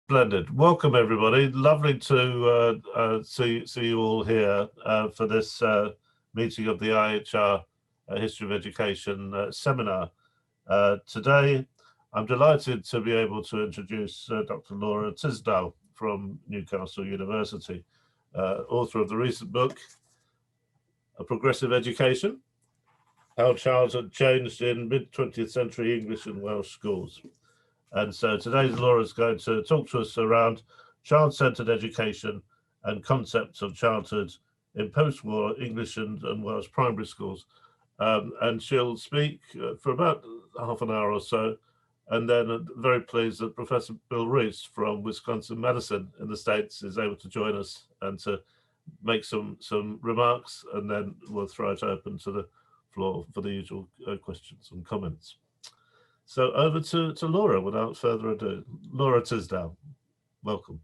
Splendid. Welcome, everybody. Lovely to see you all here for this meeting of the IHR History of Education seminar. Today, I'm delighted to be able to introduce Dr. Laura Tisdall from Newcastle University, author of the recent book, A Progressive Education, How Childhood Changed in Mid-20th Century English and Welsh Schools. And so today Laura's going to talk to us around child-centered education and concepts of childhood in post-war English and Welsh primary schools. And she'll speak for about half an hour or so. And then I'm very pleased that Professor Bill Reese from Wisconsin-Madison in the States is able to join us and to make some remarks, and then we'll throw it open to the floor for the usual questions and comments. So over to Laura without further ado. Laura Tisdall, welcome.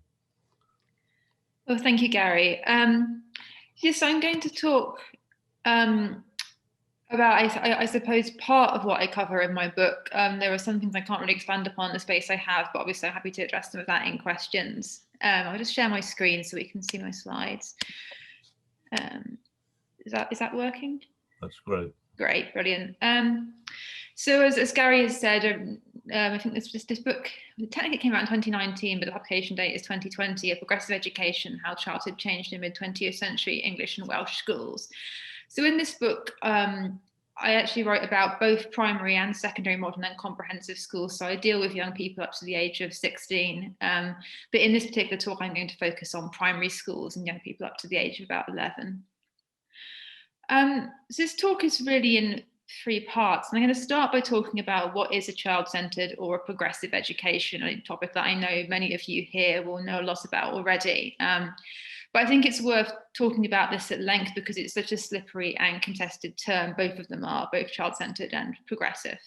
Well, thank you, Gary. Yes, I'm going to talk about, I suppose, part of what I cover in my book. There are some things I can't really expand upon the space I have, but obviously I'm happy to address some of that in questions. I'll just share my screen so we can see my slides. Is that working? That's great. Great, brilliant. So as Gary has said, I think this book technically came out in 2019, but the publication date is 2020, A Progressive Education, How Childhood Changed in Mid-20th Century English and Welsh Schools. So in this book, I actually wrote about both primary and secondary modern and comprehensive schools. So I deal with young people up to the age of 16. But in this particular talk, I'm going to focus on primary schools and young people up to the age of about 11. So this talk is really in three parts, and I'm going to start by talking about what is a child-centered or a progressive education, a topic that I know many of you here will know a lot about already. But I think it's worth talking about this at length because it's such a slippery and contested term. Both of them are, both child-centered and progressive.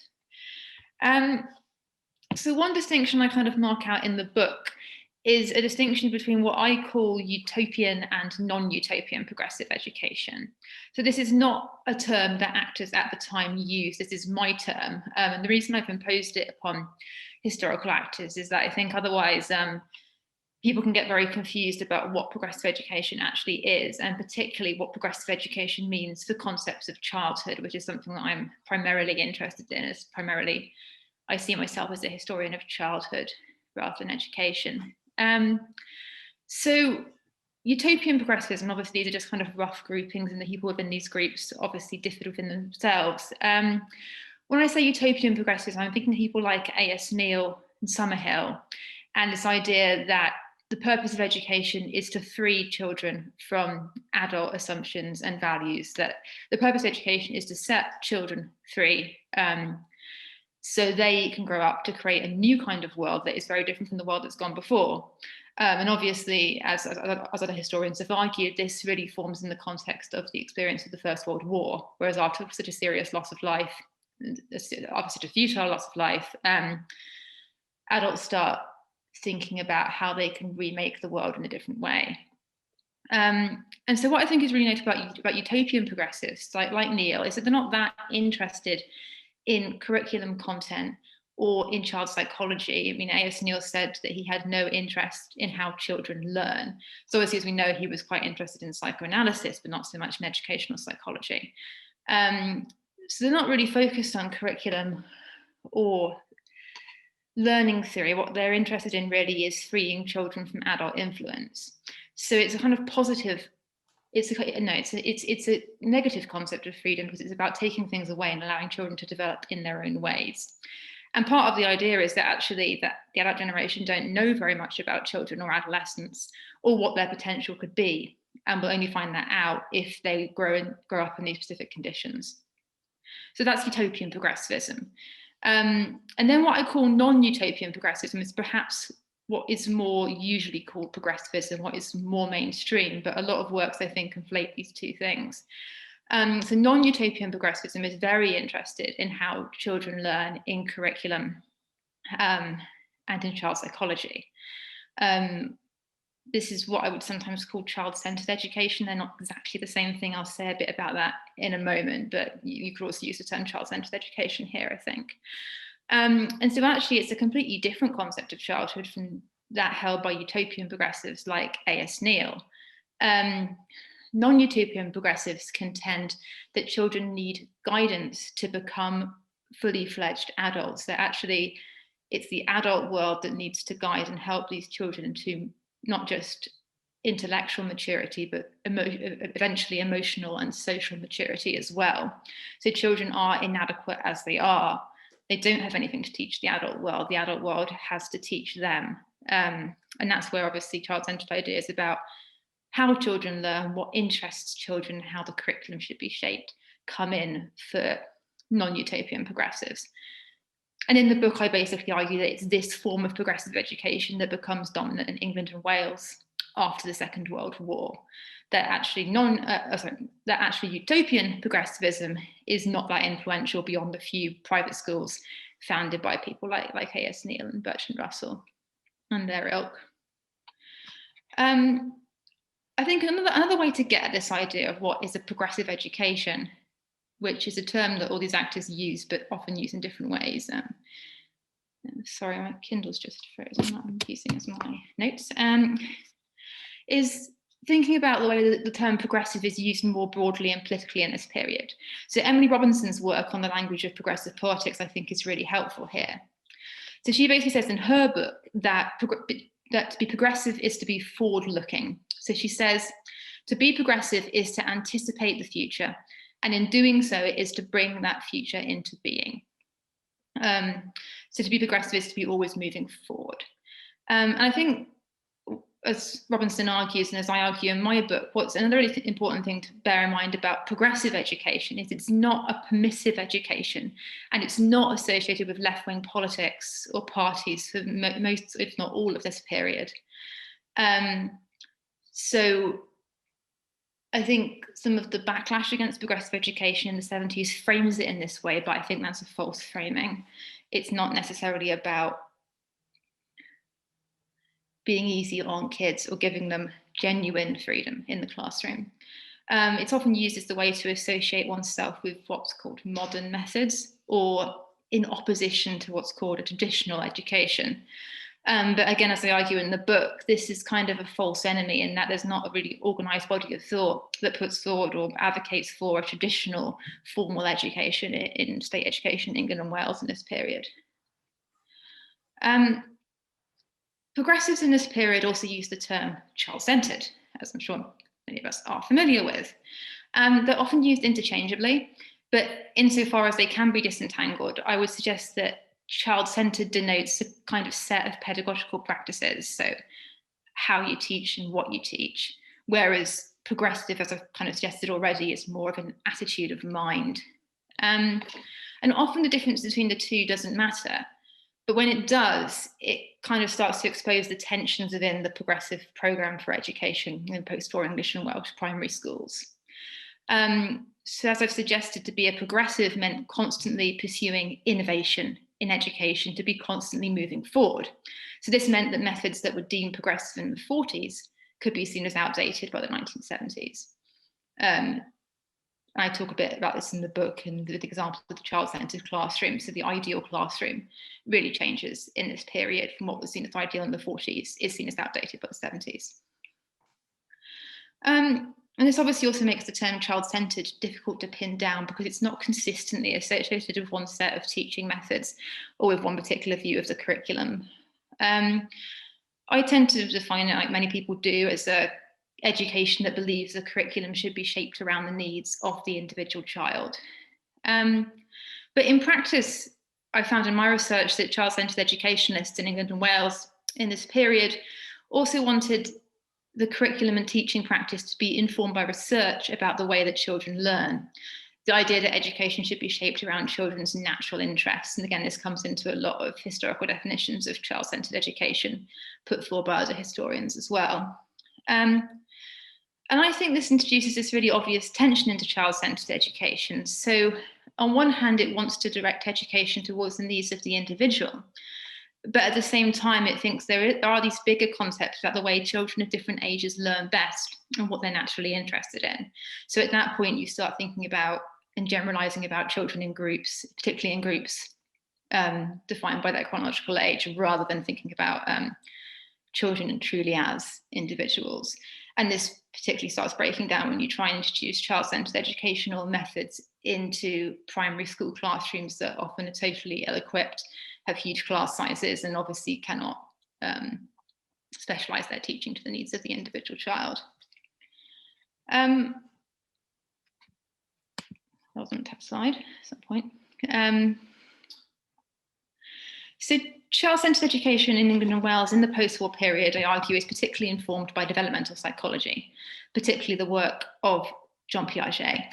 So one distinction I kind of mark out in the book is a distinction between what I call utopian and non-utopian progressive education. So this is not a term that actors at the time used. This is my term. And the reason I've imposed it upon historical actors is that I think otherwise people can get very confused about what progressive education actually is, and particularly what progressive education means for concepts of childhood, which is something that I'm primarily interested in, as primarily I see myself as a historian of childhood rather than education. So utopian progressivism, obviously these are just kind of rough groupings, and the people within these groups obviously differ within themselves. When I say utopian progressivism, I'm thinking of people like A.S. Neal and Summerhill, and this idea that the purpose of education is to free children from adult assumptions and values, that the purpose of education is to set children free so they can grow up to create a new kind of world that is very different from the world that's gone before. And obviously, as other historians have argued, this really forms in the context of the experience of the First World War, whereas after such a serious loss of life, after such a futile loss of life, adults start thinking about how they can remake the world in a different way. And so what I think is really nice about utopian progressives, like Neil, is that they're not that interested in curriculum content or in child psychology. I mean, A.S. Neal said that he had no interest in how children learn. So obviously, as we know, he was quite interested in psychoanalysis, but not so much in educational psychology. So they're not really focused on curriculum or learning theory. What they're interested in really is freeing children from adult influence. So it's a kind of positive, it's a negative concept of freedom because it's about taking things away and allowing children to develop in their own ways. And part of the idea is that actually that the adult generation don't know very much about children or adolescents or what their potential could be, and will only find that out if they grow up in these specific conditions. So that's utopian progressivism. And then what I call non-utopian progressivism is perhaps what is more usually called progressivism, what is more mainstream, but a lot of works I think conflate these two things. So non-utopian progressivism is very interested in how children learn in curriculum and in child psychology. This is what I would sometimes call child-centered education. They're not exactly the same thing. I'll say a bit about that in a moment, but you could also use the term child-centered education here, I think. And so actually it's a completely different concept of childhood from that held by utopian progressives like A.S. Neal. Non-utopian progressives contend that children need guidance to become fully fledged adults. That actually it's the adult world that needs to guide and help these children to not just intellectual maturity, but eventually emotional and social maturity as well. So children are inadequate as they are. They don't have anything to teach the adult world. The adult world has to teach them. And that's where obviously child-centered ideas about how children learn, what interests children, how the curriculum should be shaped, come in for non-utopian progressives. And in the book, I basically argue that it's this form of progressive education that becomes dominant in England and Wales after the Second World War. That actually utopian progressivism is not that influential beyond a few private schools founded by people like A.S. Neal and Bertrand Russell and their ilk. I think another way to get at this idea of what is a progressive education, which is a term that all these actors use, but often use in different ways. Sorry, my Kindle's just frozen. I'm using as my notes. Is thinking about the way that the term progressive is used more broadly and politically in this period. So Emily Robinson's work on the language of progressive politics, I think, is really helpful here. So she basically says in her book that to be progressive is to be forward-looking. So she says, to be progressive is to anticipate the future, and in doing so, it is to bring that future into being. So to be progressive is to be always moving forward. And I think, as Robinson argues, and as I argue in my book, what's another really important thing to bear in mind about progressive education is it's not a permissive education, and it's not associated with left-wing politics or parties for most, if not all, of this period. So I think some of the backlash against progressive education in the 70s frames it in this way, but I think that's a false framing. It's not necessarily about being easy on kids or giving them genuine freedom in the classroom. It's often used as the way to associate oneself with what's called modern methods, or in opposition to what's called a traditional education. But again, as I argue in the book, this is kind of a false enemy in that there's not a really organised body of thought that puts forward or advocates for a traditional formal education in state education in England and Wales in this period. Progressives in this period also use the term child-centered, as I'm sure many of us are familiar with. They're often used interchangeably, but insofar as they can be disentangled, I would suggest that child-centered denotes a kind of set of pedagogical practices, so how you teach and what you teach, whereas progressive, as I've kind of suggested already, is more of an attitude of mind. And often the difference between the two doesn't matter, but when it does, it kind of starts to expose the tensions within the progressive programme for education in post-war English and Welsh primary schools. So as I've suggested, to be a progressive meant constantly pursuing innovation in education, to be constantly moving forward. So this meant that methods that were deemed progressive in the 40s could be seen as outdated by the 1970s. I talk a bit about this in the book and with the example of the child-centered classroom. So the ideal classroom really changes in this period from what was seen as ideal in the 40s, is seen as outdated by the 70s. And this obviously also makes the term child-centered difficult to pin down because it's not consistently associated with one set of teaching methods or with one particular view of the curriculum. I tend to define it, like many people do, as a education that believes the curriculum should be shaped around the needs of the individual child. But in practice, I found in my research that child-centered educationalists in England and Wales in this period also wanted the curriculum and teaching practice to be informed by research about the way that children learn. The idea that education should be shaped around children's natural interests. And again, this comes into a lot of historical definitions of child-centered education put forward by other historians as well. And I think this introduces this really obvious tension into child-centered education. So on one hand, it wants to direct education towards the needs of the individual. But at the same time, it thinks there are these bigger concepts about the way children of different ages learn best and what they're naturally interested in. So at that point, you start thinking about and generalizing about children in groups, particularly in groups defined by their chronological age, rather than thinking about children truly as individuals. And this particularly starts breaking down when you try and introduce child-centered educational methods into primary school classrooms that often are totally ill-equipped, have huge class sizes, and obviously cannot specialize their teaching to the needs of the individual child. That wasn't a tab slide at some point. So child-centered education in England and Wales in the post-war period, I argue, is particularly informed by developmental psychology, particularly the work of Jean Piaget.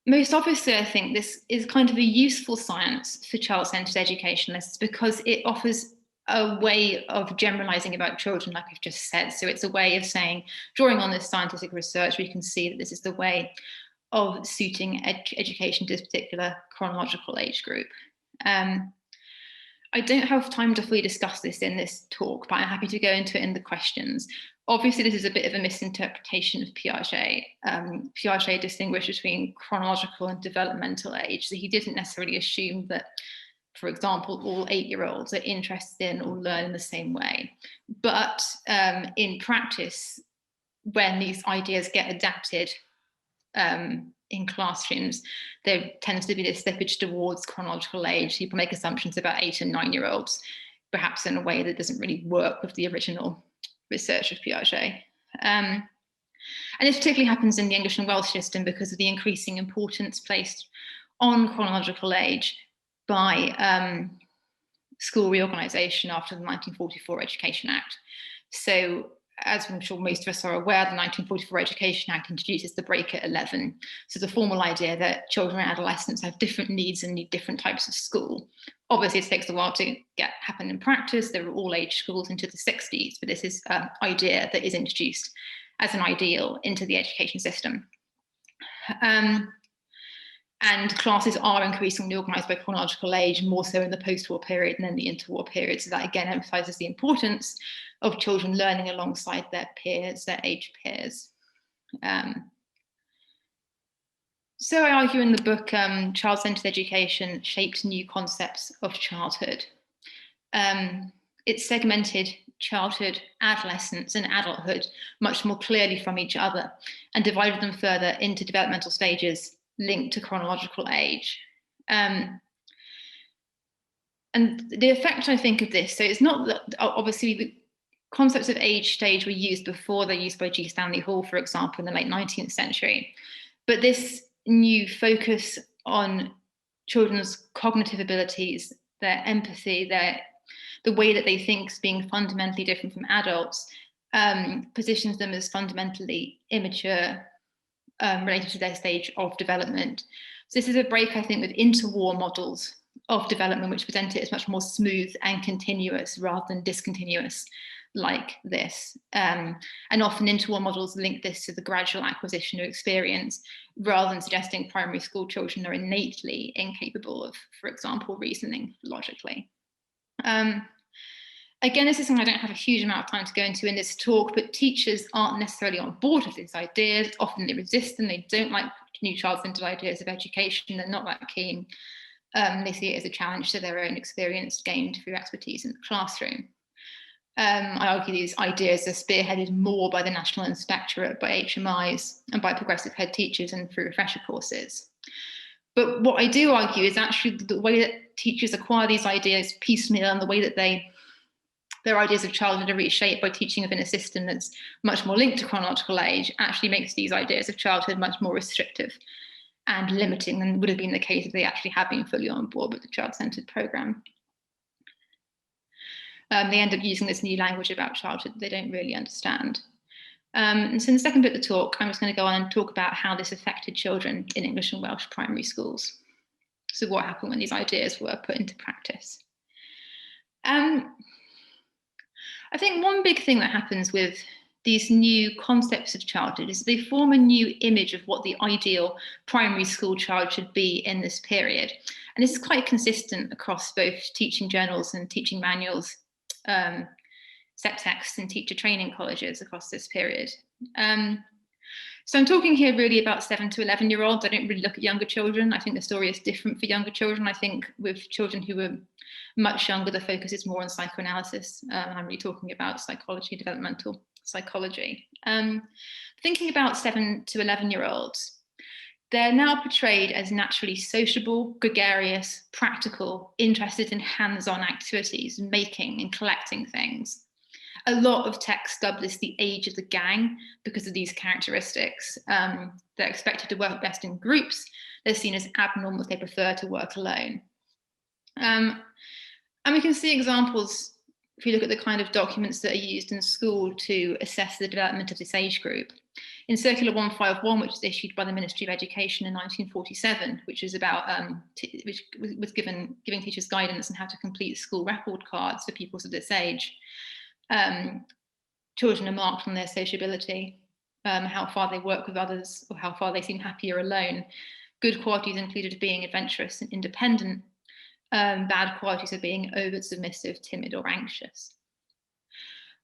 Most obviously, I think this is kind of a useful science for child-centered educationalists because it offers a way of generalizing about children, like I've just said. So it's a way of saying, drawing on this scientific research, we can see that this is the way of suiting education to this particular chronological age group. I don't have time to fully discuss this in this talk, but I'm happy to go into it in the questions. Obviously, this is a bit of a misinterpretation of Piaget. Piaget distinguished between chronological and developmental age. So he didn't necessarily assume that, for example, all 8-year-olds are interested in or learn in the same way. But in practice, when these ideas get adapted in classrooms, there tends to be this slippage towards chronological age. People make assumptions about 8 and 9-year-olds, perhaps in a way that doesn't really work with the original research of Piaget. And this particularly happens in the English and Welsh system because of the increasing importance placed on chronological age by school reorganisation after the 1944 Education Act. So, as I'm sure most of us are aware, the 1944 Education Act introduces the break at 11. So the formal idea that children and adolescents have different needs and need different types of school. Obviously, it takes a while to happen in practice. There are all age schools into the 60s, but this is an idea that is introduced as an ideal into the education system. And classes are increasingly organised by chronological age, more so in the post-war period and then the interwar period. So that again emphasises the importance of children learning alongside their peers, their age peers. So I argue in the book, child-centered education shaped new concepts of childhood. It segmented childhood, adolescence, and adulthood much more clearly from each other and divided them further into developmental stages linked to chronological age. And the effect, I think, of this, so it's not that obviously the concepts of age stage were used before. They're used by G. Stanley Hall, for example, in the late 19th century. But this new focus on children's cognitive abilities, their empathy, the way that they think is being fundamentally different from adults, positions them as fundamentally immature related to their stage of development. So this is a break, I think, with interwar models of development, which present it as much more smooth and continuous rather than discontinuous like this. And often interwar models link this to the gradual acquisition of experience rather than suggesting primary school children are innately incapable of, for example, reasoning logically. Again, this is something I don't have a huge amount of time to go into in this talk, but teachers aren't necessarily on board with these ideas. Often they resist them. They don't like new child-centered ideas of education. They're not that keen. They see it as a challenge to their own experience gained through expertise in the classroom. I argue these ideas are spearheaded more by the National Inspectorate, by HMIs, and by progressive head teachers and through refresher courses. But what I do argue is actually the way that teachers acquire these ideas piecemeal and the way that their ideas of childhood are reshaped by teaching within a system that's much more linked to chronological age actually makes these ideas of childhood much more restrictive and limiting than would have been the case if they actually had been fully on board with the child-centered programme. They end up using this new language about childhood that they don't really understand. And so in the second bit of the talk, I'm just going to go on and talk about how this affected children in English and Welsh primary schools. So what happened when these ideas were put into practice. I think one big thing that happens with these new concepts of childhood is they form a new image of what the ideal primary school child should be in this period. And this is quite consistent across both teaching journals and teaching manuals, set texts and teacher training colleges across this period. So I'm talking here really about 7 to 11-year-olds. I don't really look at younger children. I think the story is different for younger children. I think with children who are much younger, the focus is more on psychoanalysis. I'm really talking about psychology, developmental psychology. Thinking about 7 to 11-year-olds, they're now portrayed as naturally sociable, gregarious, practical, interested in hands-on activities, making and collecting things. A lot of texts dub this the age of the gang because of these characteristics. They're expected to work best in groups. They're seen as abnormal if they prefer to work alone. And we can see examples if you look at the kind of documents that are used in school to assess the development of this age group. In Circular 151, which was issued by the Ministry of Education in 1947, which is about which was giving teachers guidance on how to complete school record cards for pupils of this age. Children are marked on their sociability, how far they work with others, or how far they seem happier alone. Good qualities included being adventurous and independent. Bad qualities are being over-submissive, timid, or anxious.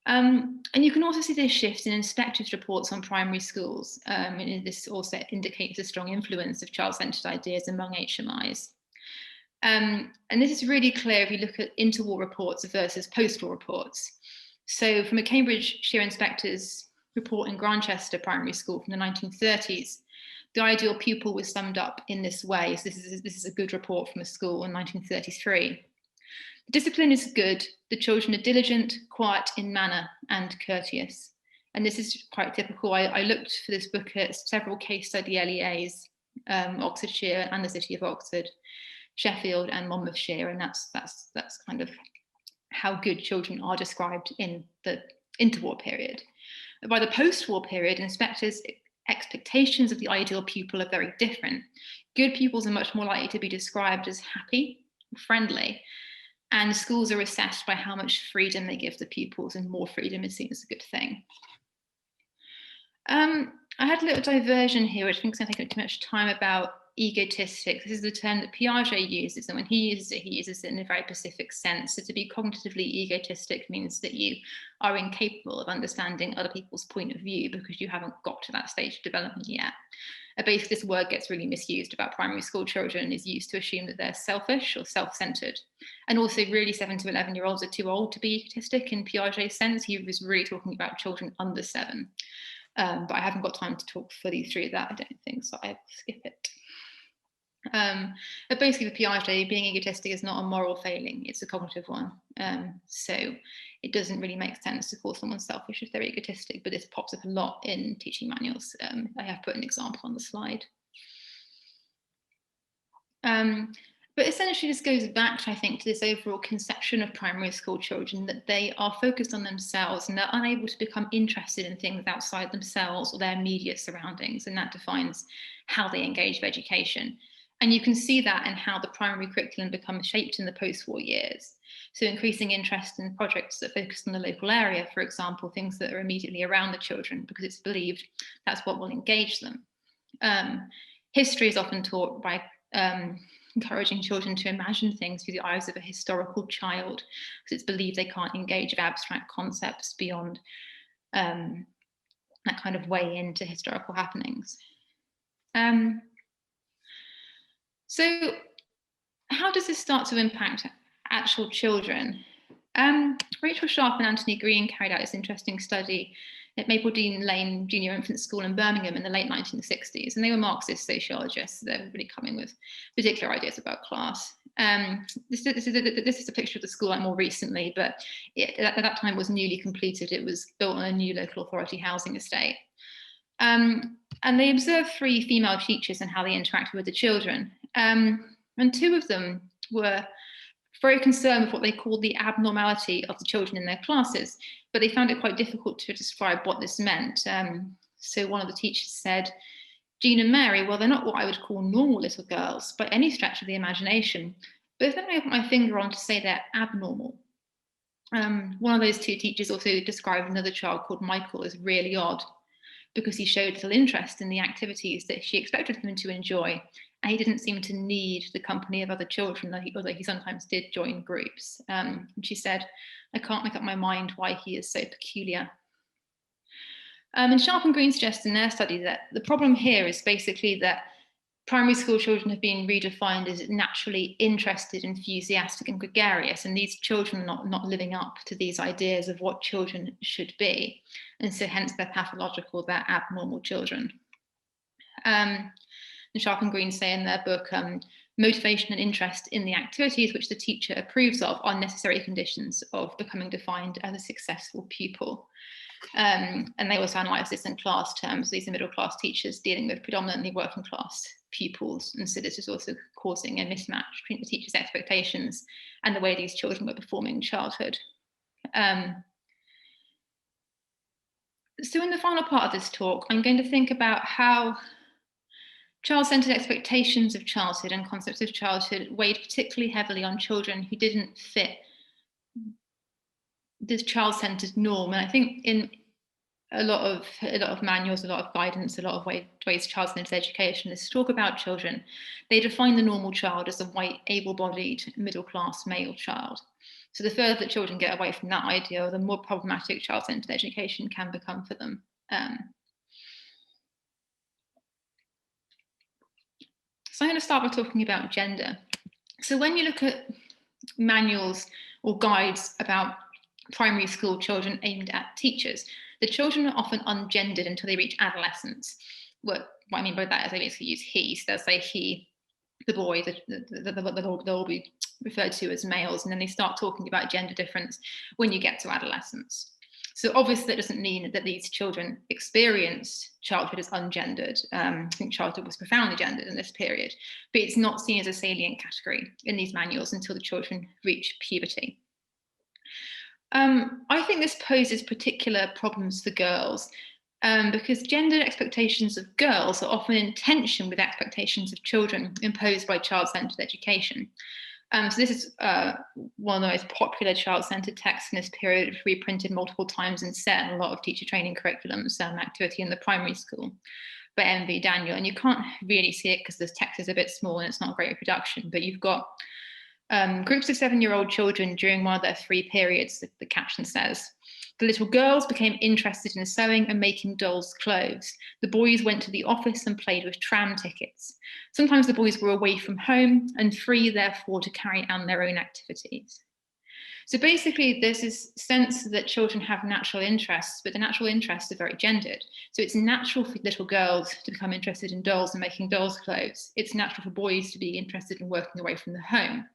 And you can also see this shift in inspectors' reports on primary schools. And this also indicates a strong influence of child-centred ideas among HMIs. And this is really clear if you look at interwar reports versus post-war reports. So from a Cambridgeshire inspector's report in Grantchester Primary School from the 1930s, the ideal pupil was summed up in this way. So this is a good report from a school in 1933. The discipline is good. The children are diligent, quiet in manner, and courteous. And this is quite typical. I looked for this book at several case study LEAs, Oxfordshire and the City of Oxford, Sheffield and Monmouthshire, and that's kind of how good children are described in the interwar period. By the post-war period, inspectors' expectations of the ideal pupil are very different. Good pupils are much more likely to be described as happy, friendly, and schools are assessed by how much freedom they give the pupils, and more freedom is seen as a good thing. I had a little diversion here, which I think is going to take up too much time, about egotistic. This is the term that Piaget uses, and when he uses it in a very specific sense. So to be cognitively egotistic means that you are incapable of understanding other people's point of view because you haven't got to that stage of development yet. Basically, this word gets really misused about primary school children, is used to assume that they're selfish or self-centered. And also really 7 to 11-year-olds are too old to be egotistic in Piaget's sense. He was really talking about children under 7. But I haven't got time to talk fully through that, I don't think, so I'll skip it. But basically for Piaget, being egotistic is not a moral failing, it's a cognitive one. So it doesn't really make sense to call someone selfish if they're egotistic, but this pops up a lot in teaching manuals. I have put an example on the slide. But essentially this goes back, I think, to this overall conception of primary school children, that they are focused on themselves and they're unable to become interested in things outside themselves or their immediate surroundings, and that defines how they engage with education. And you can see that in how the primary curriculum becomes shaped in the post-war years. So increasing interest in projects that focus on the local area, for example, things that are immediately around the children, because it's believed that's what will engage them. History is often taught by encouraging children to imagine things through the eyes of a historical child, because it's believed they can't engage with abstract concepts beyond that kind of way into historical happenings. So how does this start to impact actual children? Rachel Sharp and Anthony Green carried out this interesting study at Mapledine Lane Junior Infant School in Birmingham in the late 1960s, and they were Marxist sociologists. They're really coming with particular ideas about class. This is a picture of the school more recently, but at that time was newly completed. It was built on a new local authority housing estate. And they observed 3 female teachers and how they interacted with the children. And 2 of them were very concerned with what they called the abnormality of the children in their classes, but they found it quite difficult to describe what this meant. So one of the teachers said, Jean and Mary, well, they're not what I would call normal little girls by any stretch of the imagination, but if I put my finger on to say they're abnormal. One of those 2 teachers also described another child called Michael as really odd, because he showed little interest in the activities that she expected him to enjoy, and he didn't seem to need the company of other children, although he sometimes did join groups. And she said, I can't make up my mind why he is so peculiar. And Sharp and Green suggest in their study that the problem here is basically that primary school children have been redefined as naturally interested, enthusiastic, and gregarious, and these children are not living up to these ideas of what children should be, and so hence they're pathological, they're abnormal children. And Sharp and Green say in their book, motivation and interest in the activities which the teacher approves of are necessary conditions of becoming defined as a successful pupil. And they also analyse this in class terms. These are middle class teachers dealing with predominantly working class pupils. And so this is also causing a mismatch between the teacher's expectations and the way these children were performing in childhood. So in the final part of this talk, I'm going to think about how child-centred expectations of childhood and concepts of childhood weighed particularly heavily on children who didn't fit this child-centred norm. And I think in a lot of manuals, a lot of guidance, a lot of ways child-centred educationists talk about children, they define the normal child as a white, able-bodied, middle-class male child. So the further that children get away from that ideal, the more problematic child-centred education can become for them. So I'm going to start by talking about gender. So when you look at manuals or guides about primary school children aimed at teachers, the children are often ungendered until they reach adolescence. What I mean by that is they basically use he. So they'll say he, the boy, they'll all be referred to as males, and then they start talking about gender difference when you get to adolescence. So obviously that doesn't mean that these children experience childhood as ungendered. I think childhood was profoundly gendered in this period, but it's not seen as a salient category in these manuals until the children reach puberty. I think this poses particular problems for girls because gendered expectations of girls are often in tension with expectations of children imposed by child-centred education. So this is one of the most popular child-centred texts in this period, reprinted multiple times and set in a lot of teacher training curriculums, activity in the primary school by M.V. Daniel. And you can't really see it because this text is a bit small and it's not a great reproduction, but you've got groups of 7-year-old children during one of their 3 periods, the caption says. The little girls became interested in sewing and making dolls' clothes. The boys went to the office and played with tram tickets. Sometimes the boys were away from home and free, therefore, to carry on their own activities. So basically, there's this sense that children have natural interests, but the natural interests are very gendered. So it's natural for little girls to become interested in dolls and making dolls' clothes. It's natural for boys to be interested in working away from the home.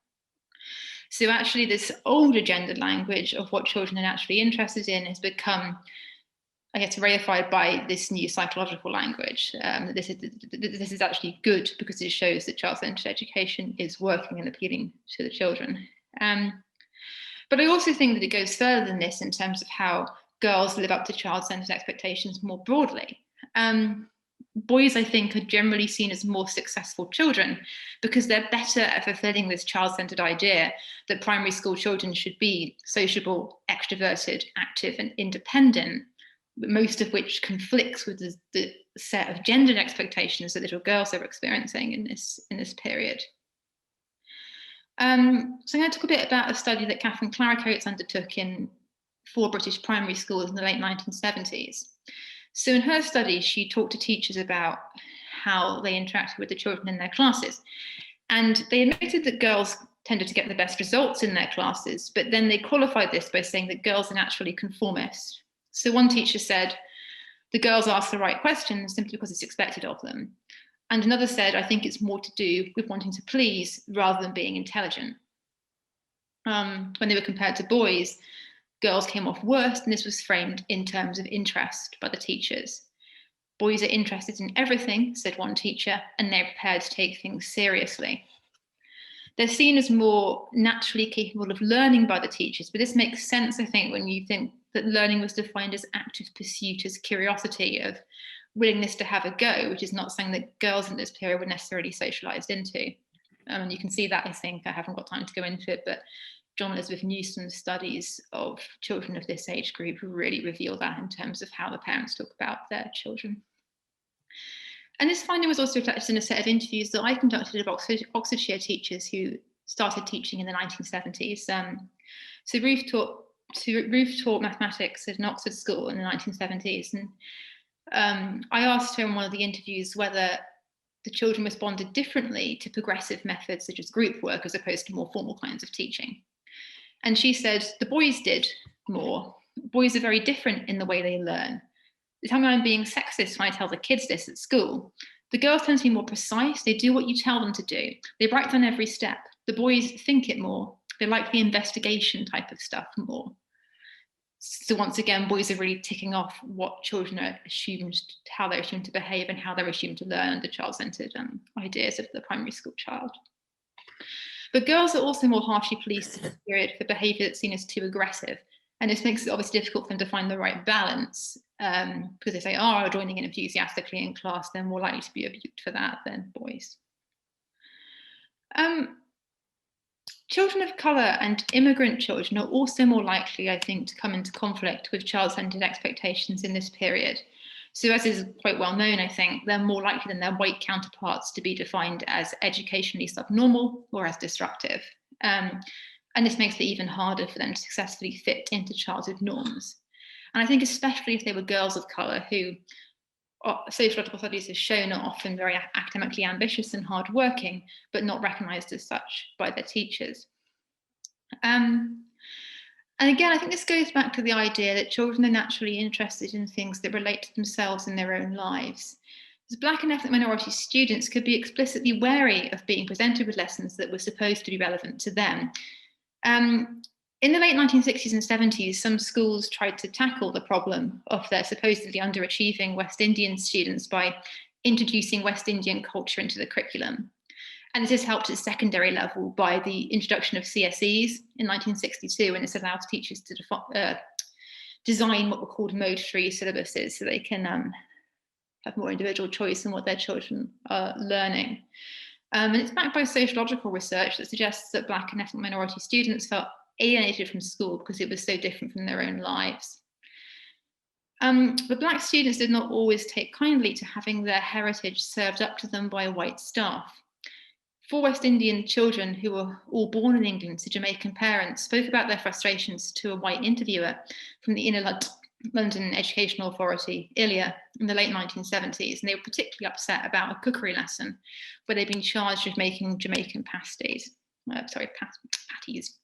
So actually this older gendered language of what children are naturally interested in has become, I guess, reified by this new psychological language. This is actually good because it shows that child-centred education is working and appealing to the children. But I also think that it goes further than this in terms of how girls live up to child-centred expectations more broadly. Boys, I think, are generally seen as more successful children because they're better at fulfilling this child-centred idea that primary school children should be sociable, extroverted, active, and independent, most of which conflicts with the set of gendered expectations that little girls are experiencing in this period. So I'm going to talk a bit about a study that Catherine Claricoats undertook in 4 British primary schools in the late 1970s. So in her study, she talked to teachers about how they interacted with the children in their classes. And they admitted that girls tended to get the best results in their classes, but then they qualified this by saying that girls are naturally conformist. So one teacher said, the girls ask the right questions simply because it's expected of them. And another said, I think it's more to do with wanting to please rather than being intelligent. When they were compared to boys, girls came off worse, and this was framed in terms of interest by the teachers. Boys are interested in everything, said one teacher, and they're prepared to take things seriously. They're seen as more naturally capable of learning by the teachers, but this makes sense, I think, when you think that learning was defined as active pursuit, as curiosity, of willingness to have a go, which is not something that girls in this period were necessarily socialised into. And you can see that, I think. I haven't got time to go into it, but John Elizabeth Newsom's studies of children of this age group really reveal that in terms of how the parents talk about their children. And this finding was also reflected in a set of interviews that I conducted of Oxfordshire teachers who started teaching in the 1970s. So Ruth taught So Ruth taught mathematics at an Oxford school in the 1970s. And I asked her in one of the interviews whether the children responded differently to progressive methods such as group work as opposed to more formal kinds of teaching. And she said the boys did more. Boys are very different in the way they learn. They tell me I'm being sexist when I tell the kids this at school. The girls tend to be more precise. They do what you tell them to do. They write down every step. The boys think it more. They like the investigation type of stuff more. So once again, boys are really ticking off what children are assumed, how they're assumed to behave and how they're assumed to learn under child-centered ideas of the primary school child. But girls are also more harshly policed in this period for behaviour that's seen as too aggressive. And this makes it obviously difficult for them to find the right balance, because if they are joining in enthusiastically in class, they're more likely to be rebuked for that than boys. Children of colour and immigrant children are also more likely, I think, to come into conflict with child-centred expectations in this period. So as is quite well known, I think, they're more likely than their white counterparts to be defined as educationally subnormal or as disruptive. And this makes it even harder for them to successfully fit into childhood norms. And I think especially if they were girls of colour who sociological studies have shown are often very academically ambitious and hardworking, but not recognised as such by their teachers. And again, I think this goes back to the idea that children are naturally interested in things that relate to themselves in their own lives. Because Black and ethnic minority students could be explicitly wary of being presented with lessons that were supposed to be relevant to them. In the late 1960s and 70s, some schools tried to tackle the problem of their supposedly underachieving West Indian students by introducing West Indian culture into the curriculum. And this has helped at secondary level by the introduction of CSEs in 1962, and this allowed teachers to design what were called mode-free syllabuses so they can have more individual choice in what their children are learning. And it's backed by sociological research that suggests that Black and ethnic minority students felt alienated from school because it was so different from their own lives. But Black students did not always take kindly to having their heritage served up to them by white staff. 4 West Indian children who were all born in England to Jamaican parents spoke about their frustrations to a white interviewer from the Inner London Educational Authority, ILEA, in the late 1970s, and they were particularly upset about a cookery lesson where they'd been charged with making Jamaican pasties. Patties.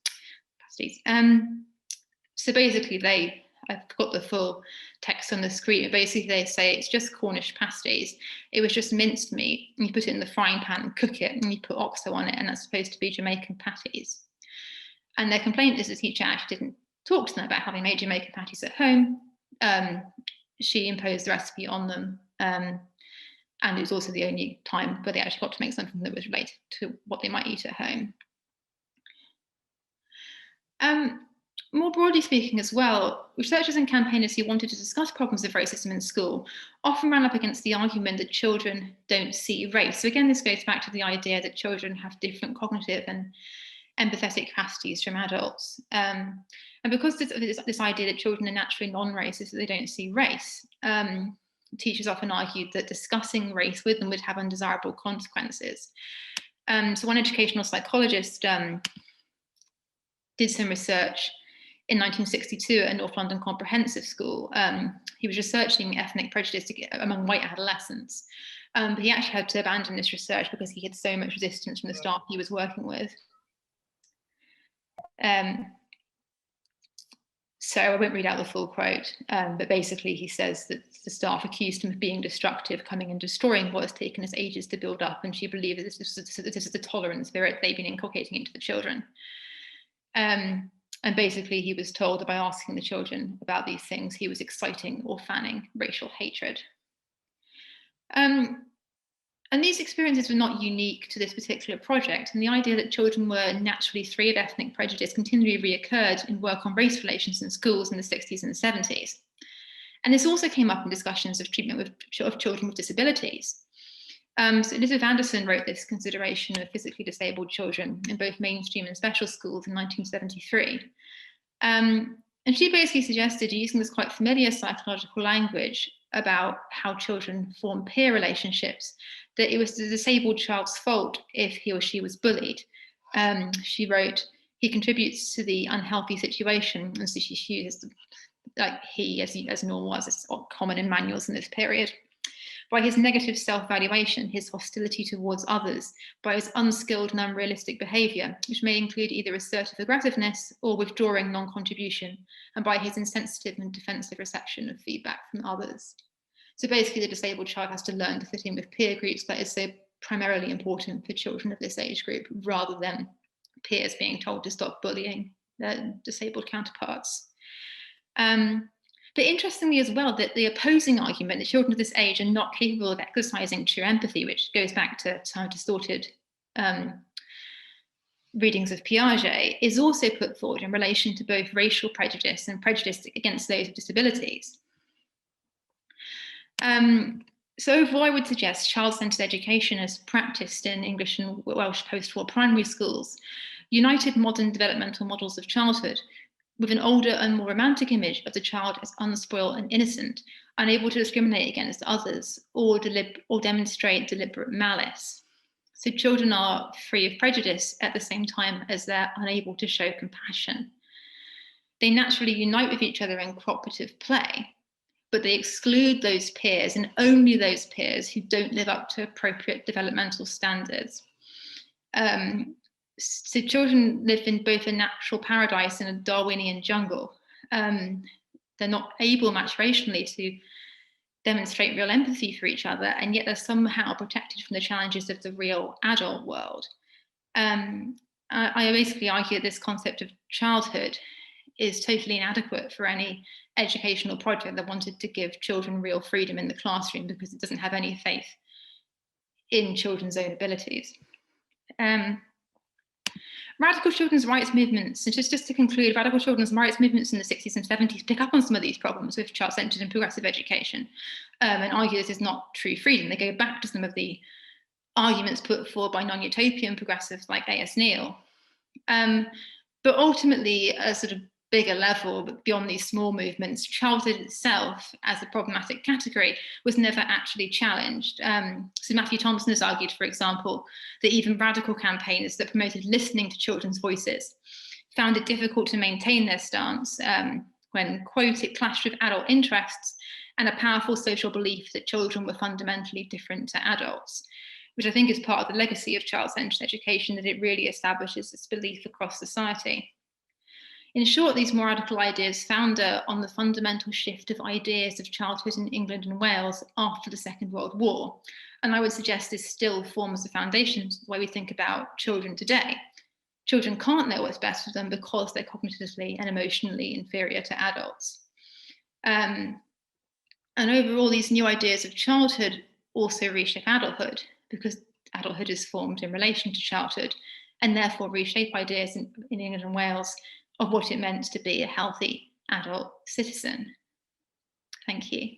So basically I've got the full text on the screen, but basically they say it's just Cornish pasties. It was just minced meat, and you put it in the frying pan and cook it, and you put oxo on it, and that's supposed to be Jamaican patties. And their complaint is the teacher actually didn't talk to them about having made Jamaican patties at home. She imposed the recipe on them, and it was also the only time where they actually got to make something that was related to what they might eat at home. More broadly speaking as well, researchers and campaigners who wanted to discuss problems of racism in school often ran up against the argument that children don't see race. So again, this goes back to the idea that children have different cognitive and empathetic capacities from adults. And because this idea that children are naturally non-racist, that they don't see race, teachers often argued that discussing race with them would have undesirable consequences. So one educational psychologist did some research in 1962 at North London Comprehensive School. He was researching ethnic prejudice among white adolescents, but he actually had to abandon this research because he had so much resistance from the staff he was working with. So I won't read out the full quote, but basically he says that the staff accused him of being destructive, coming and destroying what has taken us ages to build up, and she believed that this is the tolerant spirit they've been inculcating into the children. And basically he was told that by asking the children about these things, he was exciting or fanning racial hatred. And these experiences were not unique to this particular project, and the idea that children were naturally free of ethnic prejudice continually reoccurred in work on race relations in schools in the 60s and 70s. And this also came up in discussions of treatment of children with disabilities. So Elizabeth Anderson wrote this consideration of physically disabled children in both mainstream and special schools in 1973. And she basically suggested, using this quite familiar psychological language about how children form peer relationships, that it was the disabled child's fault if he or she was bullied. She wrote, He contributes to the unhealthy situation, and so she uses, like he, as Noor was, it's common in manuals in this period, by his negative self-valuation, his hostility towards others, by his unskilled and unrealistic behaviour, which may include either assertive aggressiveness or withdrawing non-contribution, and by his insensitive and defensive reception of feedback from others. So basically, the disabled child has to learn to fit in with peer groups that is so primarily important for children of this age group, rather than peers being told to stop bullying their disabled counterparts. But interestingly as well, that the opposing argument that children of this age are not capable of exercising true empathy, which goes back to some distorted readings of Piaget, is also put forward in relation to both racial prejudice and prejudice against those with disabilities. So overall, I would suggest child-centred education as practiced in English and Welsh post-war primary schools united modern developmental models of childhood with an older and more romantic image of the child as unspoiled and innocent, unable to discriminate against others or demonstrate deliberate malice. So children are free of prejudice at the same time as they're unable to show compassion. They naturally unite with each other in cooperative play, but they exclude those peers, and only those peers who don't live up to appropriate developmental standards. So children live in both a natural paradise and a Darwinian jungle. They're not able maturationally to demonstrate real empathy for each other, and yet they're somehow protected from the challenges of the real adult world. I basically argue that this concept of childhood is totally inadequate for any educational project that wanted to give children real freedom in the classroom, because it doesn't have any faith in children's own abilities. Radical children's rights movements, and just to conclude, radical children's rights movements in the 60s and 70s pick up on some of these problems with child-centred and progressive education, and argue this is not true freedom. They go back to some of the arguments put forward by non-utopian progressives like A.S. Neal. But ultimately, a sort of bigger level, but beyond these small movements, childhood itself as a problematic category was never actually challenged. So Matthew Thompson has argued, for example, that even radical campaigners that promoted listening to children's voices found it difficult to maintain their stance when, quote, it clashed with adult interests and a powerful social belief that children were fundamentally different to adults, which I think is part of the legacy of child-centred education, that it really establishes this belief across society. In short, these more radical ideas founder on the fundamental shift of ideas of childhood in England and Wales after the Second World War. And I would suggest this still forms the foundation of the way we think about children today. Children can't know what's best for them because they're cognitively and emotionally inferior to adults. And overall, these new ideas of childhood also reshape adulthood, because adulthood is formed in relation to childhood, and therefore reshape ideas in England and Wales of what it meant to be a healthy adult citizen. Thank you.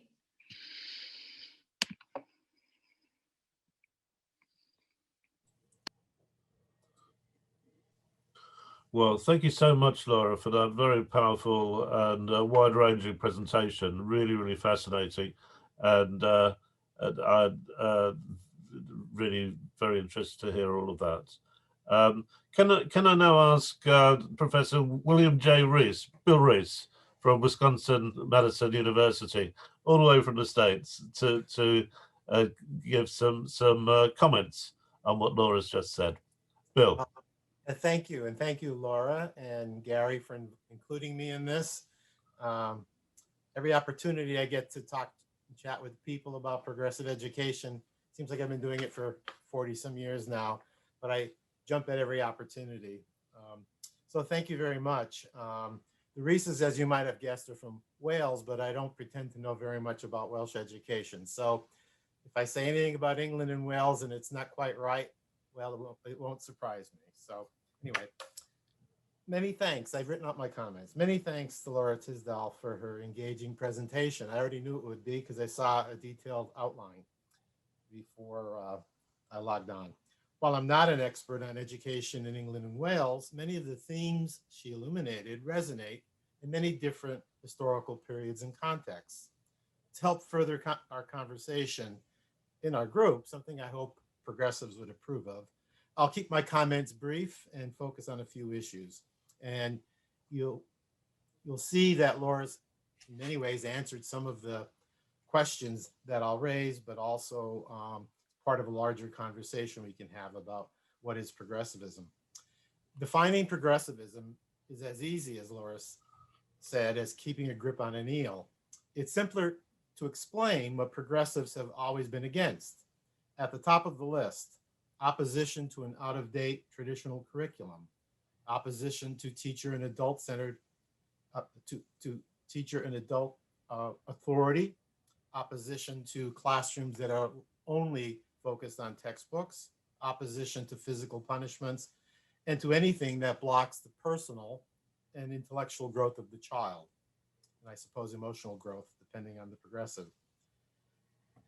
Well, thank you so much, Laura, for that very powerful and wide-ranging presentation. Really, really fascinating, and I'm really very interested to hear all of that. Can I now ask Professor William J. Reese, Bill Reese, from Wisconsin-Madison University, all the way from the States, to give some comments on what Laura's just said. Bill. Thank you, and thank you, Laura and Gary, for including me in this. Every opportunity I get to talk and chat with people about progressive education, seems like I've been doing it for 40 some years now, but I jump at every opportunity. So thank you very much. The Reeses, as you might have guessed, are from Wales, but I don't pretend to know very much about Welsh education. So if I say anything about England and Wales and it's not quite right, well, it won't surprise me. So anyway, many thanks. I've written up my comments. Many thanks to Laura Tisdall for her engaging presentation. I already knew it would be because I saw a detailed outline before I logged on. While I'm not an expert on education in England and Wales, many of the themes she illuminated resonate in many different historical periods and contexts. To help further our conversation in our group, something I hope progressives would approve of, I'll keep my comments brief and focus on a few issues. And you'll see that Laura's in many ways answered some of the questions that I'll raise, but also part of a larger conversation we can have about what is progressivism. Defining progressivism is as easy, as Laura said, as keeping a grip on an eel. It's simpler to explain what progressives have always been against. At the top of the list, opposition to an out-of-date traditional curriculum, opposition to teacher and adult-centered, to teacher and adult authority, opposition to classrooms that are only focused on textbooks, opposition to physical punishments, and to anything that blocks the personal and intellectual growth of the child, and I suppose emotional growth, depending on the progressive.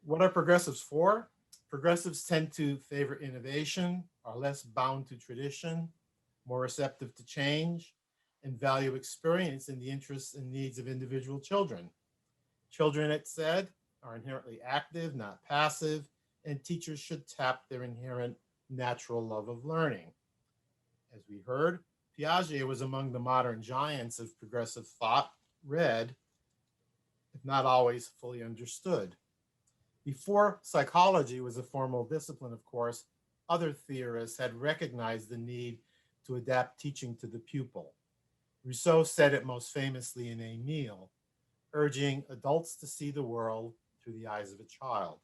What are progressives for? Progressives tend to favor innovation, are less bound to tradition, more receptive to change, and value experience in the interests and needs of individual children. Children, it said, are inherently active, not passive, and teachers should tap their inherent natural love of learning. As we heard, Piaget was among the modern giants of progressive thought, read, if not always fully understood. Before psychology was a formal discipline, of course, other theorists had recognized the need to adapt teaching to the pupil. Rousseau said it most famously in Emile, urging adults to see the world through the eyes of a child.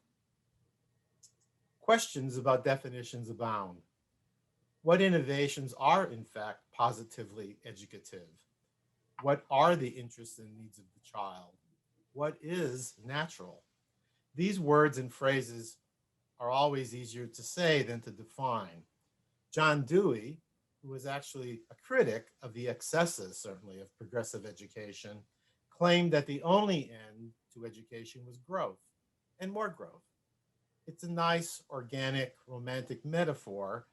Questions about definitions abound. What innovations are, in fact, positively educative? What are the interests and needs of the child? What is natural? These words and phrases are always easier to say than to define. John Dewey, who was actually a critic of the excesses, certainly, of progressive education, claimed that the only end to education was growth and more growth. It's a nice, organic, romantic metaphor,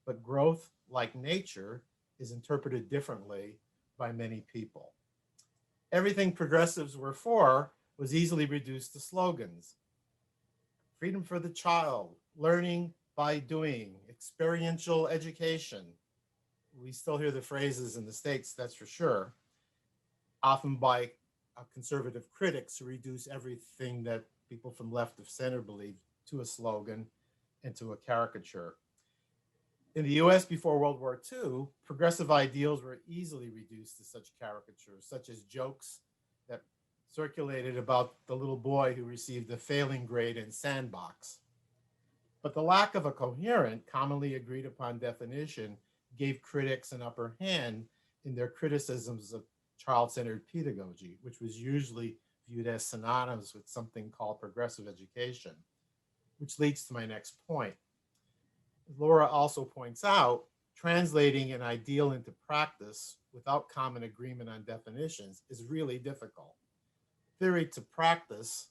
but growth, like nature, is interpreted differently by many people. Everything progressives were for was easily reduced to slogans. Freedom for the child, learning by doing, experiential education. We still hear the phrases in the States, that's for sure, often by conservative critics who reduce everything that people from left of center believe to a slogan and to a caricature. In the US before World War II, progressive ideals were easily reduced to such caricatures, such as jokes that circulated about the little boy who received a failing grade in Sandbox. But the lack of a coherent, commonly agreed upon definition gave critics an upper hand in their criticisms of child-centered pedagogy, which was usually viewed as synonymous with something called progressive education, which leads to my next point. Laura also points out, translating an ideal into practice without common agreement on definitions is really difficult. Theory to practice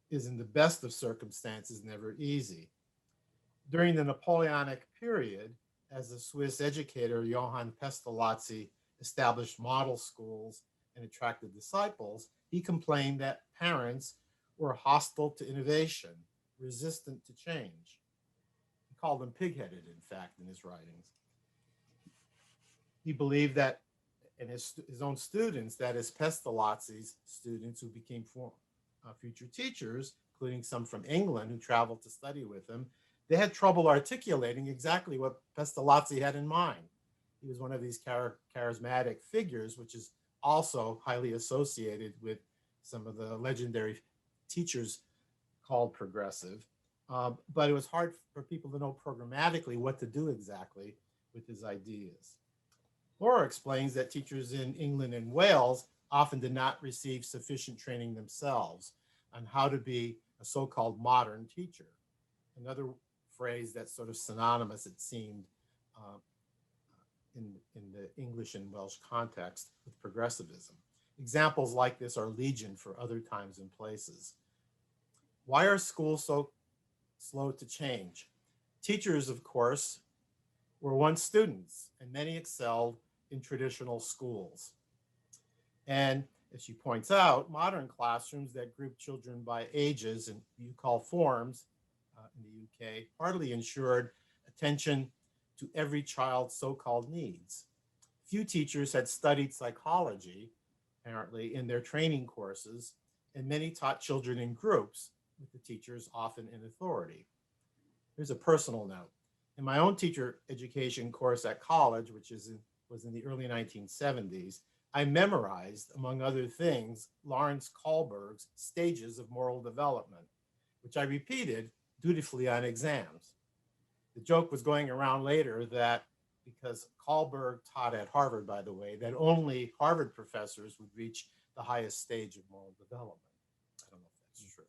is, in the best of circumstances, never easy. During the Napoleonic period, as the Swiss educator Johann Pestalozzi established model schools and attracted disciples, he complained that parents were hostile to innovation, resistant to change. He called them pig-headed, in fact, in his writings. He believed that, and his own students, that is Pestalozzi's students who became future teachers, including some from England who traveled to study with him, they had trouble articulating exactly what Pestalozzi had in mind. He was one of these charismatic figures, which is also highly associated with some of the legendary teachers called progressive. But it was hard for people to know programmatically what to do exactly with his ideas. Laura explains that teachers in England and Wales often did not receive sufficient training themselves on how to be a so-called modern teacher. Another phrase that's sort of synonymous, it seemed, in the English and Welsh context with progressivism. Examples like this are legion for other times and places. Why are schools so slow to change? Teachers, of course, were once students, and many excelled in traditional schools. And as she points out, modern classrooms that group children by ages and you call forms in the UK hardly ensured attention to every child's so-called needs. Few teachers had studied psychology, apparently, in their training courses, and many taught children in groups, with the teachers often in authority. Here's a personal note. In my own teacher education course at college, which was in the early 1970s, I memorized, among other things, Lawrence Kahlberg's Stages of Moral Development, which I repeated dutifully on exams. The joke was going around later that because Kahlberg taught at Harvard, by the way, that only Harvard professors would reach the highest stage of moral development. I don't know if that's true.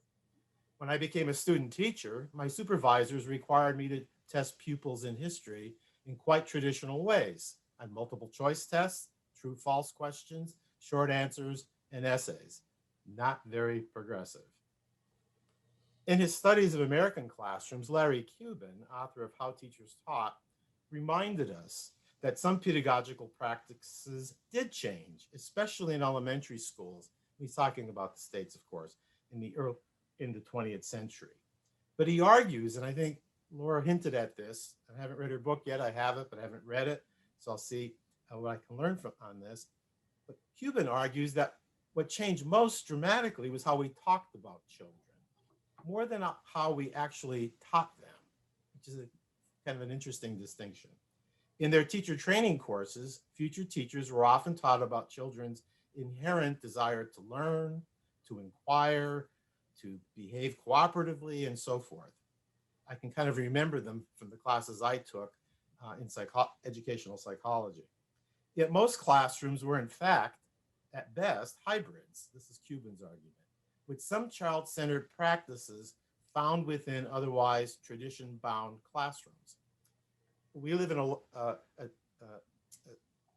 When I became a student teacher, my supervisors required me to test pupils in history in quite traditional ways, on multiple choice tests, true-false questions, short answers, and essays. Not very progressive. In his studies of American classrooms, Larry Cuban, author of How Teachers Taught, reminded us that some pedagogical practices did change, especially in elementary schools. He's talking about the States, of course, in the 20th century. But he argues, and I think Laura hinted at this, I haven't read her book yet, I have it, but I haven't read it, so I'll see what I can learn on this. But Cuban argues that what changed most dramatically was how we talked about children, more than how we actually taught them, which is kind of an interesting distinction. In their teacher training courses, future teachers were often taught about children's inherent desire to learn, to inquire, to behave cooperatively, and so forth. I can kind of remember them from the classes I took in educational psychology. Yet most classrooms were, in fact, at best, hybrids. This is Cuban's argument, with some child-centered practices found within otherwise tradition-bound classrooms. We live in a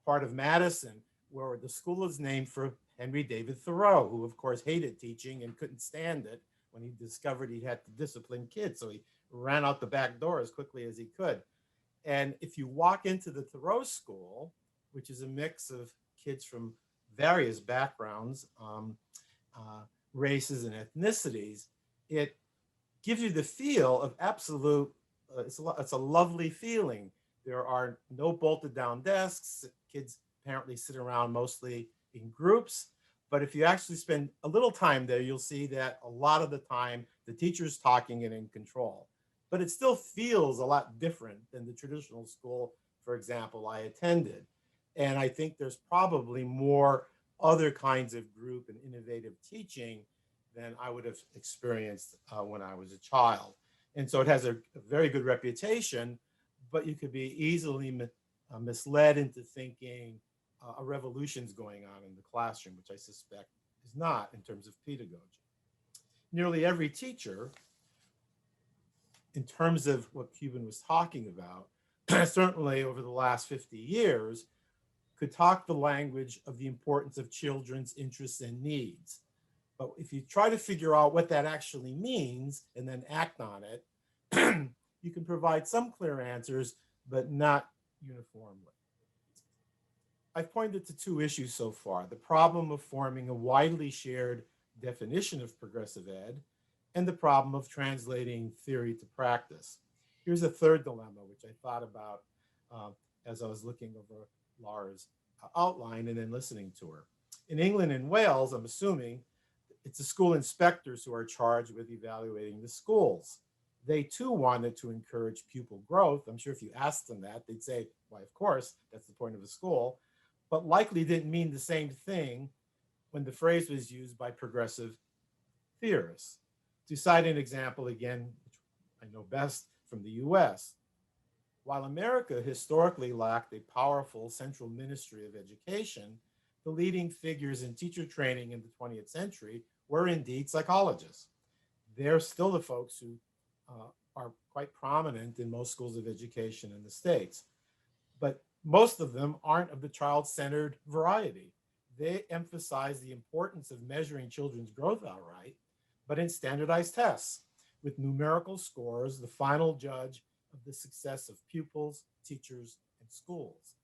part of Madison where the school is named for Henry David Thoreau, who of course hated teaching and couldn't stand it when he discovered he had to discipline kids. So he ran out the back door as quickly as he could. And if you walk into the Thoreau School, which is a mix of kids from various backgrounds, races and ethnicities, it gives you the feel of absolute, it's a lovely feeling. There are no bolted down desks. Kids apparently sit around mostly in groups. But if you actually spend a little time there, you'll see that a lot of the time the teacher's talking and in control. But it still feels a lot different than the traditional school, for example, I attended. And I think there's probably more other kinds of group and innovative teaching than I would have experienced when I was a child. And so it has a very good reputation, but you could be easily misled into thinking a revolution's going on in the classroom, which I suspect is not in terms of pedagogy. Nearly every teacher, in terms of what Cuban was talking about, certainly over the last 50 years, could talk the language of the importance of children's interests and needs. But if you try to figure out what that actually means and then act on it, you can provide some clear answers, but not uniformly. I've pointed to two issues so far: the problem of forming a widely shared definition of progressive ed and the problem of translating theory to practice. Here's a third dilemma, which I thought about as I was looking over Laura's outline and then listening to her. In England and Wales, I'm assuming it's the school inspectors who are charged with evaluating the schools. They too wanted to encourage pupil growth. I'm sure if you asked them that, they'd say, why, of course, that's the point of a school, but likely didn't mean the same thing when the phrase was used by progressive theorists. To cite an example again, which I know best from the US, while America historically lacked a powerful central ministry of education, the leading figures in teacher training in the 20th century were indeed psychologists. They're still the folks who are quite prominent in most schools of education in the States. But most of them aren't of the child-centered variety. They emphasize the importance of measuring children's growth outright, but in standardized tests, with numerical scores, the final judge of the success of pupils, teachers, and schools.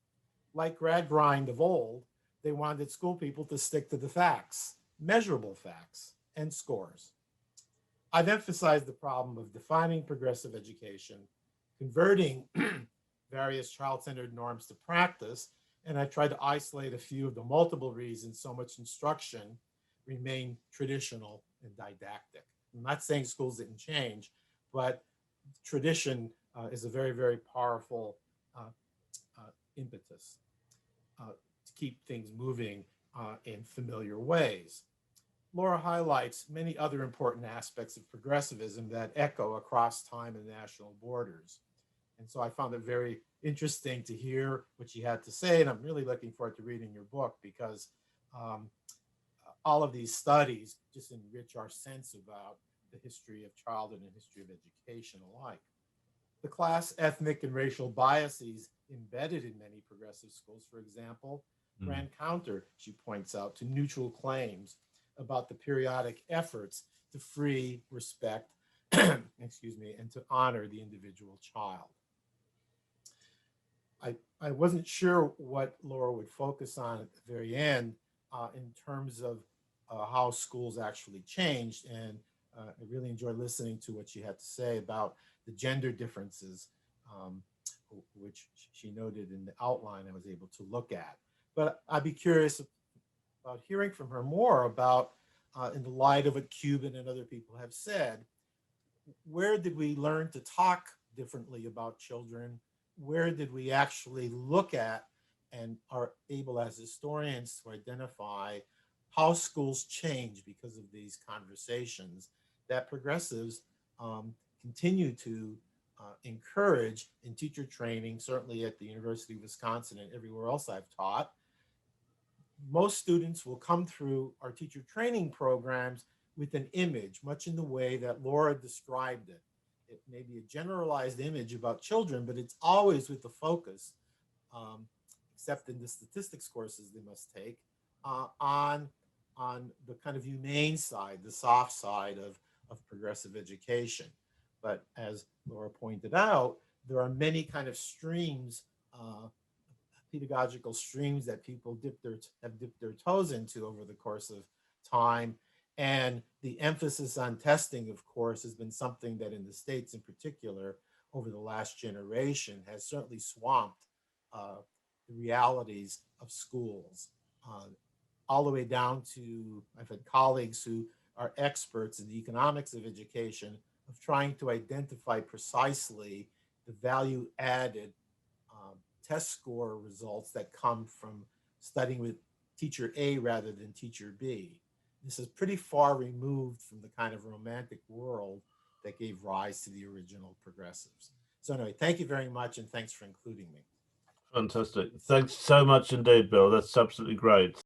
Like Gradgrind of old, they wanted school people to stick to the facts, measurable facts, and scores. I've emphasized the problem of defining progressive education, converting various child-centered norms to practice, And I tried to isolate a few of the multiple reasons so much instruction remained traditional and didactic. I'm not saying schools didn't change, but tradition is a very, very powerful impetus to keep things moving in familiar ways. Laura highlights many other important aspects of progressivism that echo across time and national borders. And so I found it very interesting to hear what she had to say, and I'm really looking forward to reading your book because all of these studies just enrich our sense about the history of childhood and history of education alike. The class, ethnic, and racial biases embedded in many progressive schools, for example, ran counter, she points out, to neutral claims about the periodic efforts to free, respect, excuse me, and to honor the individual child. I wasn't sure what Laura would focus on at the very end in terms of how schools actually changed. And I really enjoyed listening to what she had to say about the gender differences, which she noted in the outline I was able to look at. But I'd be curious about hearing from her more about, in the light of what Cuban and other people have said, where did we learn to talk differently about children? Where did we actually look at and are able as historians to identify how schools change because of these conversations that progressives continue to encourage in teacher training, certainly at the University of Wisconsin and everywhere else I've taught. Most students will come through our teacher training programs with an image, much in the way that Laura described it. It may be a generalized image about children, but it's always with the focus, except in the statistics courses they must take, on the kind of humane side, the soft side of progressive education. But as Laura pointed out, there are many kind of streams, pedagogical streams that people have dipped their toes into over the course of time. And the emphasis on testing, of course, has been something that in the States in particular, over the last generation, has certainly swamped the realities of schools. All the way down to, I've had colleagues who are experts in the economics of education of trying to identify precisely the value added test score results that come from studying with teacher A rather than teacher B. This is pretty far removed from the kind of romantic world that gave rise to the original progressives. So anyway, thank you very much, and thanks for including me. Fantastic. Thanks so much indeed, Bill. That's absolutely great.